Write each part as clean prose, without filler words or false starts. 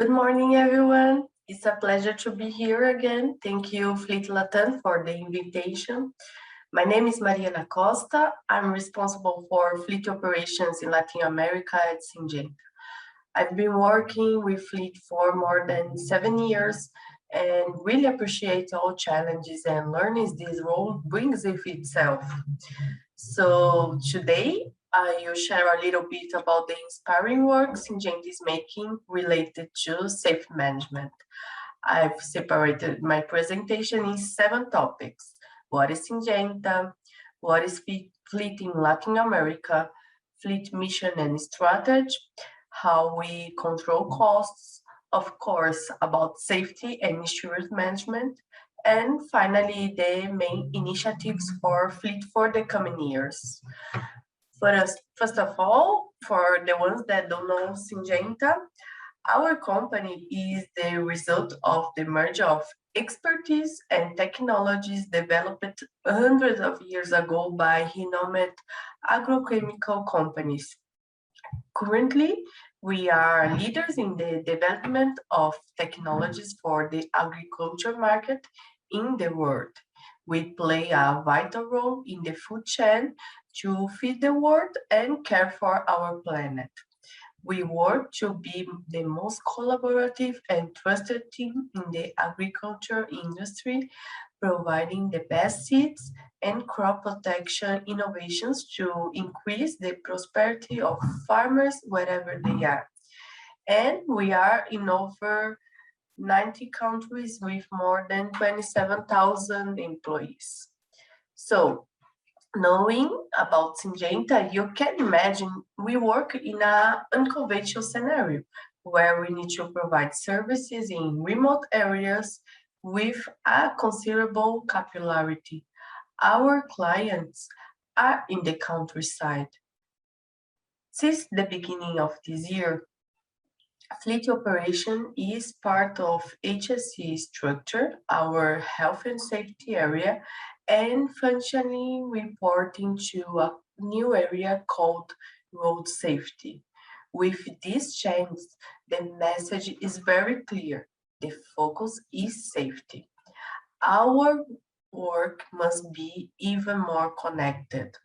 Good morning, everyone. It's a pleasure to be here again. Thank you, Fleet Latam, for the invitation. My name is Mariana Costa. I'm responsible for fleet operations in Latin America at Syngenta. I've been working with fleet for more than 7 years and really appreciate all challenges and learnings this role brings with itself. So today, I will share a little bit about the inspiring work Syngenta is making related to safe management. I've separated my presentation in 7 topics. What is Syngenta? What is fleet in Latin America? Fleet mission and strategy? How we control costs? Of course, about safety and insurance management. And finally, the main initiatives for fleet for the coming years. First of all, for the ones that don't know Syngenta, our company is the result of the merger of expertise and technologies developed hundreds of years ago by renowned agrochemical companies. Currently, we are leaders in the development of technologies for the agriculture market in the world. We play a vital role in the food chain to feed the world and care for our planet. We work to be the most collaborative and trusted team in the agriculture industry, providing the best seeds and crop protection innovations to increase the prosperity of farmers wherever they are. And we are in over 90 countries with more than 27,000 employees. So, knowing about Syngenta, you can imagine we work in an unconventional scenario where we need to provide services in remote areas with a considerable capillarity. Our clients are in the countryside. Since the beginning of this year, fleet operation is part of HSE structure, our health and safety area, and functionally reporting to a new area called road safety. With this change, the message is very clear. The focus is safety. Our work must be even more connected.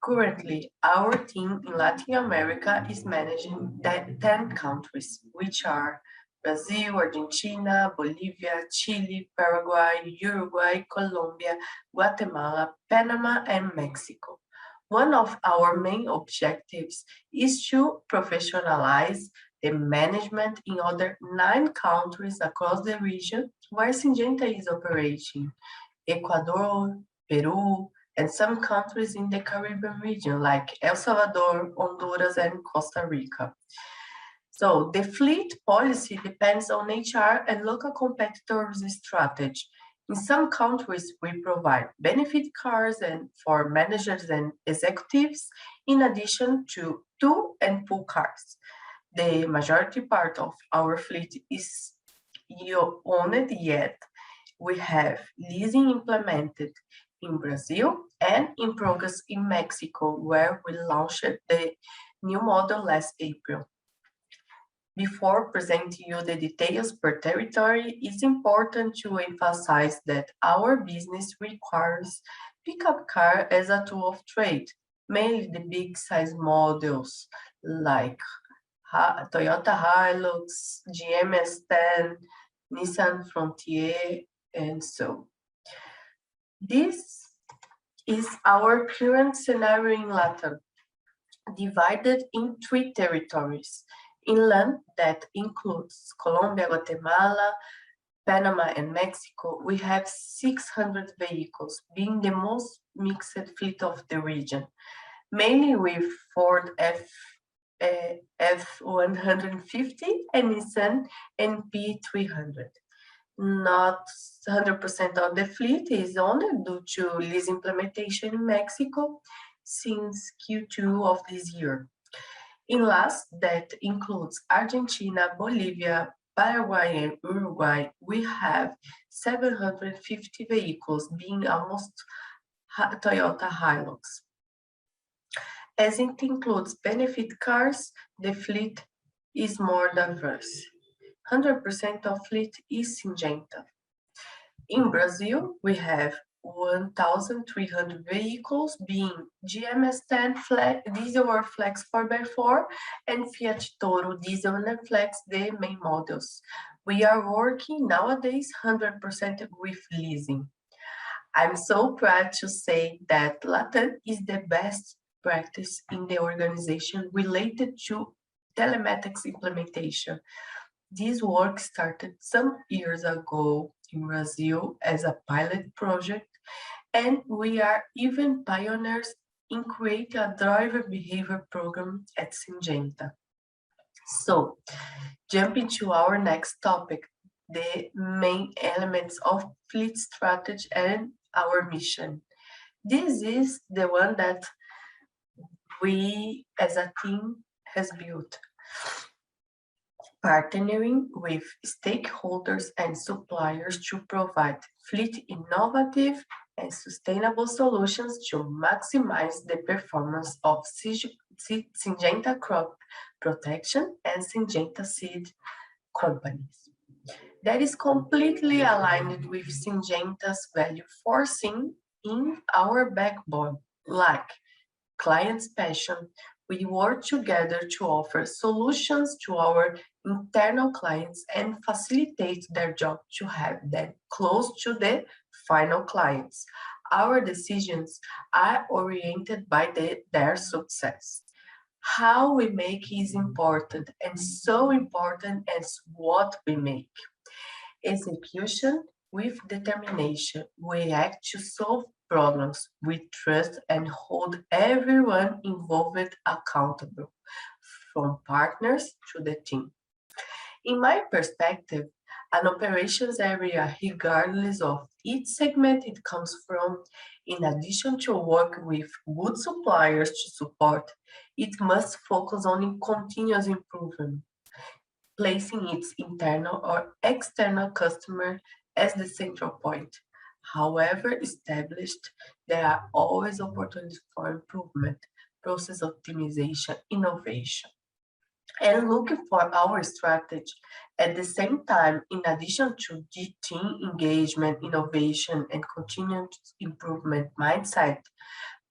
Currently, our team in Latin America is managing 10 countries, which are Brazil, Argentina, Bolivia, Chile, Paraguay, Uruguay, Colombia, Guatemala, Panama, and Mexico. One of our main objectives is to professionalize the management in other 9 countries across the region where Syngenta is operating: Ecuador, Peru, and some countries in the Caribbean region like El Salvador, Honduras, and Costa Rica. So the fleet policy depends on HR and local competitors' strategy. In some countries, we provide benefit cars and for managers and executives, in addition to two and pool cars. The majority part of our fleet is owned, yet we have leasing implemented in Brazil and in progress in Mexico, where we launched the new model last April. Before presenting you the details per territory, it's important to emphasize that our business requires pickup car as a tool of trade, mainly the big size models like Toyota Hilux, GM S10, Nissan Frontier, and so. This is our current scenario in Latam, divided in 3 territories. Inland, that includes Colombia, Guatemala, Panama, and Mexico, we have 600 vehicles, being the most mixed fleet of the region, mainly with Ford F-150 and Nissan NP300. Not 100% of the fleet is owned due to lease implementation in Mexico since Q2 of this year. In last, that includes Argentina, Bolivia, Paraguay, and Uruguay, we have 750 vehicles, being almost Toyota Hilux. As it includes benefit cars, the fleet is more diverse. 100% of fleet is Syngenta. In Brazil, we have 1,300 vehicles being GMS10 diesel or flex 4x4 and Fiat Toro diesel and flex, the main models. We are working nowadays 100% with leasing. I'm so proud to say that Latam is the best practice in the organization related to telematics implementation. This work started some years ago in Brazil as a pilot project, and we are even pioneers in creating a driver behavior program at Syngenta. So, jumping to our next topic, the main elements of fleet strategy and our mission. This is the one that we as a team has built, partnering with stakeholders and suppliers to provide fleet innovative and sustainable solutions to maximize the performance of Syngenta crop protection and Syngenta seed companies. That is completely aligned with Syngenta's value forcing in our backbone, like client's passion. We work together to offer solutions to our internal clients and facilitate their job to have them close to the final clients. Our decisions are oriented by their success. How we make is important, and so important as what we make. Execution with determination. We act to solve problems with trust and hold everyone involved accountable, from partners to the team. In my perspective, an operations area, regardless of each segment it comes from, in addition to work with good suppliers to support, it must focus on continuous improvement, placing its internal or external customer as the central point. However established, there are always opportunities for improvement, process optimization, innovation. And looking for our strategy at the same time, in addition to the team engagement, innovation, and continuous improvement mindset,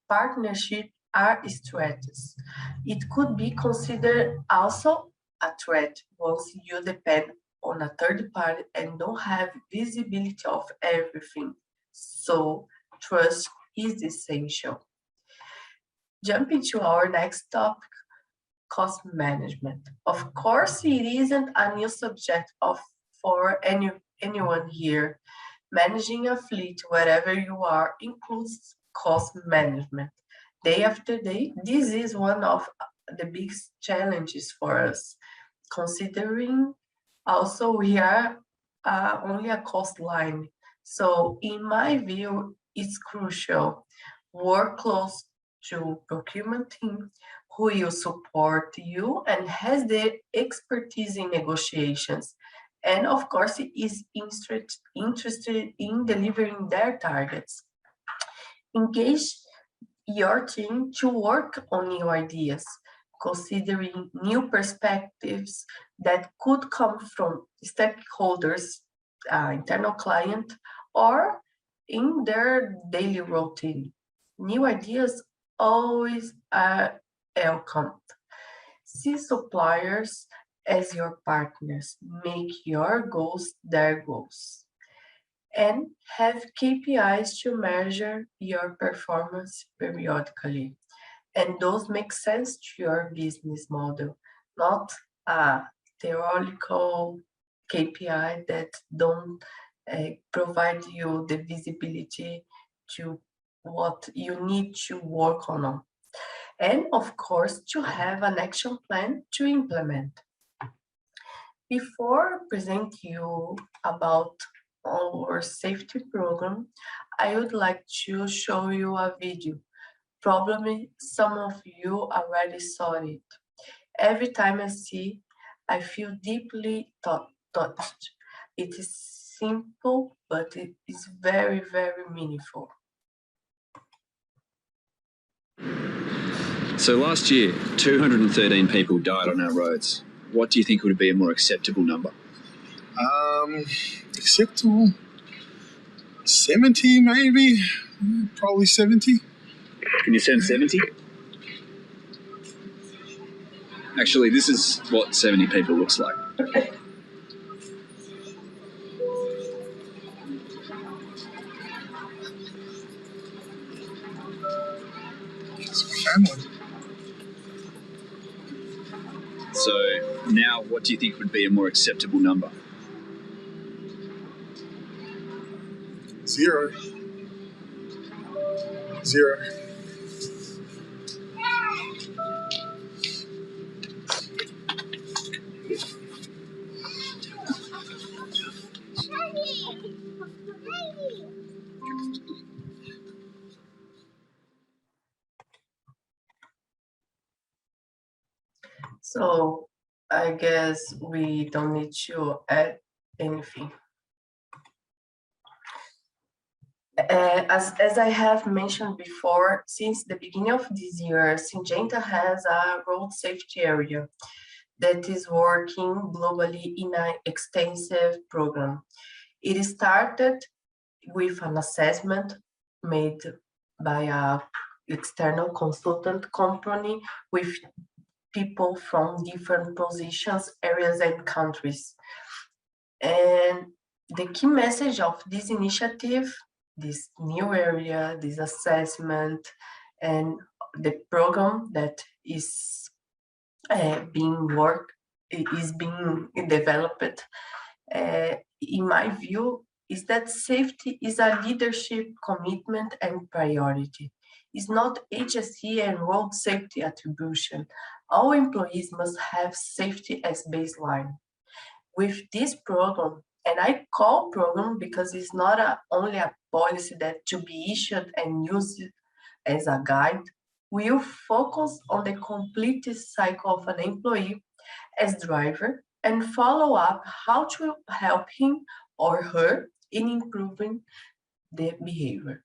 partnership are strategies. It could be considered also a threat once you depend on a third party and don't have visibility of everything. So trust is essential. Jumping to our next topic, cost management. Of course, it isn't a new subject for anyone here. Managing a fleet, wherever you are, includes cost management. Day after day, this is one of the biggest challenges for us, considering also we are only a cost line. So in my view, it's crucial. Work close to procurement team who will support you and has the expertise in negotiations. And of course, is interested in delivering their targets. Engage your team to work on new ideas, considering new perspectives that could come from stakeholders, internal client, or in their daily routine. New ideas always are welcomed. See suppliers as your partners. Make your goals their goals. And have KPIs to measure your performance periodically. And those make sense to your business model, not a theoretical KPI that don't provide you the visibility to what you need to work on. And of course, to have an action plan to implement. Before present you about our safety program, I would like to show you a video. Probably some of you already saw it. Every time I see, I feel deeply touched. It is simple, but it is very, very meaningful. So last year, 213 people died on our roads. What do you think would be a more acceptable number? Acceptable 70 maybe, probably 70. Can you send 70? Actually, this is what 70 people looks like. It's my family. So now what do you think would be a more acceptable number? 0. 0. So I guess we don't need to add anything. As I have mentioned before, since the beginning of this year, Syngenta has a road safety area that is working globally in an extensive program. It started with an assessment made by a external consultant company with people from different positions, areas, and countries. And the key message of this initiative, this new area, this assessment, and the program that is being developed, in my view, is that safety is a leadership commitment and priority. It's not HSE and road safety attribution. All employees must have safety as baseline. With this program, and I call program because it's not only a policy that to be issued and used as a guide, we'll focus on the complete cycle of an employee as driver and follow up how to help him or her in improving the behavior.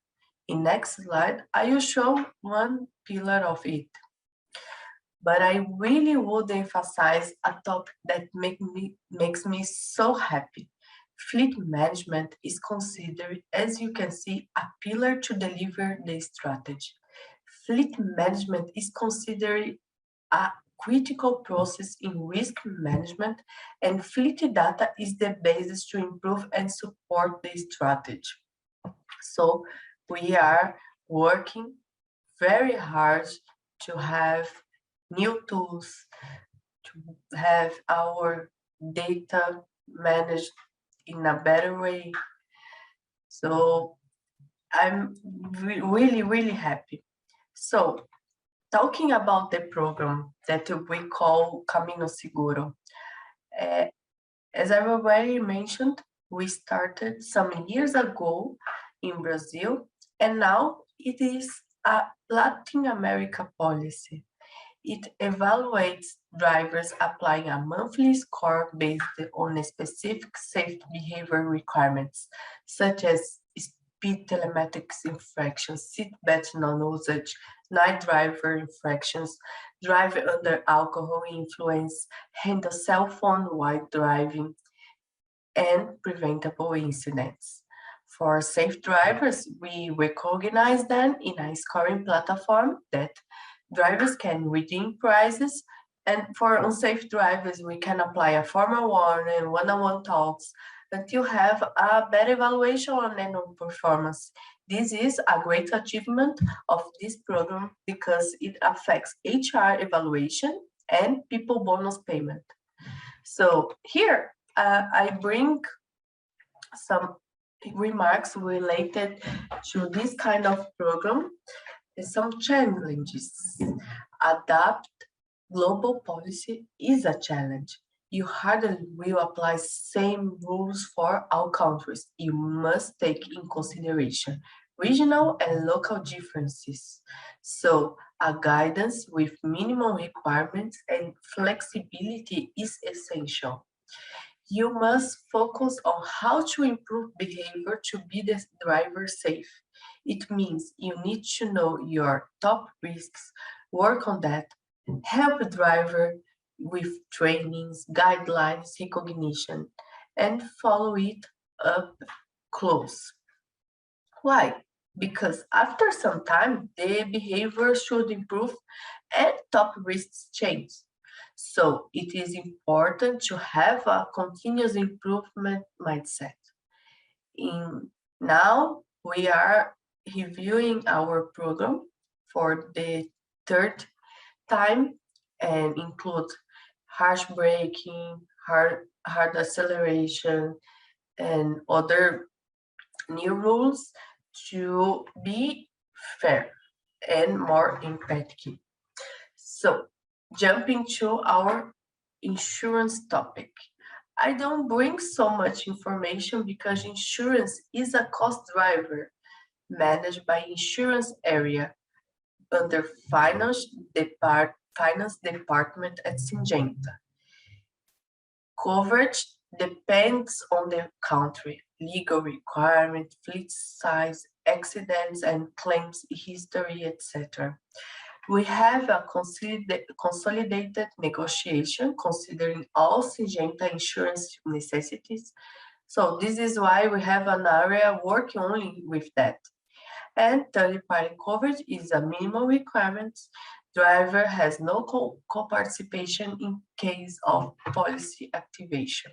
In next slide, I will show one pillar of it. But I really would emphasize a topic that makes me so happy. Fleet management is considered, as you can see, a pillar to deliver the strategy. Fleet management is considered a critical process in risk management, and fleet data is the basis to improve and support the strategy. So we are working very hard to have new tools, to have our data managed in a better way. So I'm really, really happy. So talking about the program that we call Camino Siguro, as I already mentioned, we started some years ago in Brazil, and now it is a Latin America policy. It evaluates drivers applying a monthly score based on specific safety behavior requirements, such as speed telematics infractions, seatbelt non-usage, night driver infractions, drive under alcohol influence, handle cell phone while driving, and preventable incidents. For safe drivers, we recognize them in a scoring platform that drivers can redeem prizes, and for unsafe drivers, we can apply a formal warning, one-on-one talks, until have a better evaluation on annual performance. This is a great achievement of this program because it affects HR evaluation and people bonus payment. So here, I bring some remarks related to this kind of program and some challenges. Adapt global policy is a challenge. You hardly will apply same rules for all countries. You must take in consideration regional and local differences. So a guidance with minimum requirements and flexibility is essential. You must focus on how to improve behavior to be the driver safe. It means you need to know your top risks, work on that, help the driver with trainings, guidelines, recognition. and follow it up close. Why? Because after some time, the behavior should improve and top risks change. So it is important to have a continuous improvement mindset. Now we are reviewing our program for the third time and include harsh braking, hard acceleration, and other new rules to be fair and more empathic. So, jumping to our insurance topic. I don't bring so much information because insurance is a cost driver managed by insurance area under finance department at Syngenta. Coverage depends on the country, legal requirement, fleet size, accidents and claims history, etc. We have a consolidated negotiation considering all Syngenta insurance necessities. So this is why we have an area working only with that. And third-party coverage is a minimum requirement. Driver has no co-participation in case of policy activation.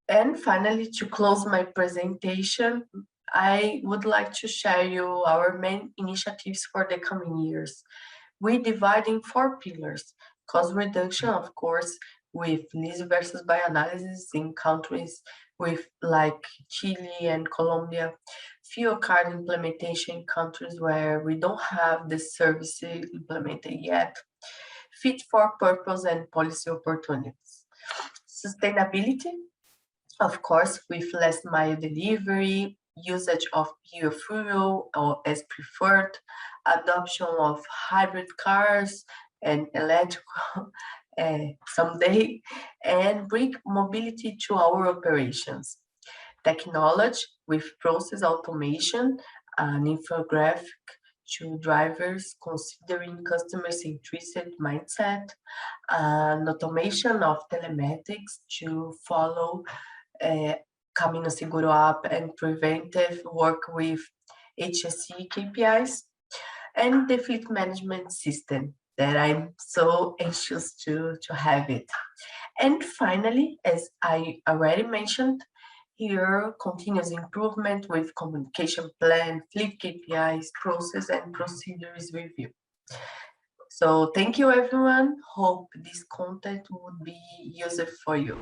And finally, to close my presentation, I would like to share you our main initiatives for the coming years. We divide in 4 pillars: cost reduction, of course, with lease versus buy analysis in countries with like Chile and Colombia, fuel card implementation in countries where we don't have the service implemented yet, fit for purpose and policy opportunities. Sustainability, of course, with last mile delivery, usage of biofuel or as preferred, adoption of hybrid cars and electrical someday, and bring mobility to our operations. Technology with process automation and infographic to drivers considering customer centricity mindset, and automation of telematics to follow Camino Siguro app and preventive work with HSE KPIs, and the fleet management system that I'm so anxious to have it. And finally, as I already mentioned, here continuous improvement with communication plan, fleet KPIs, process and procedures review. So thank you everyone. Hope this content would be useful for you.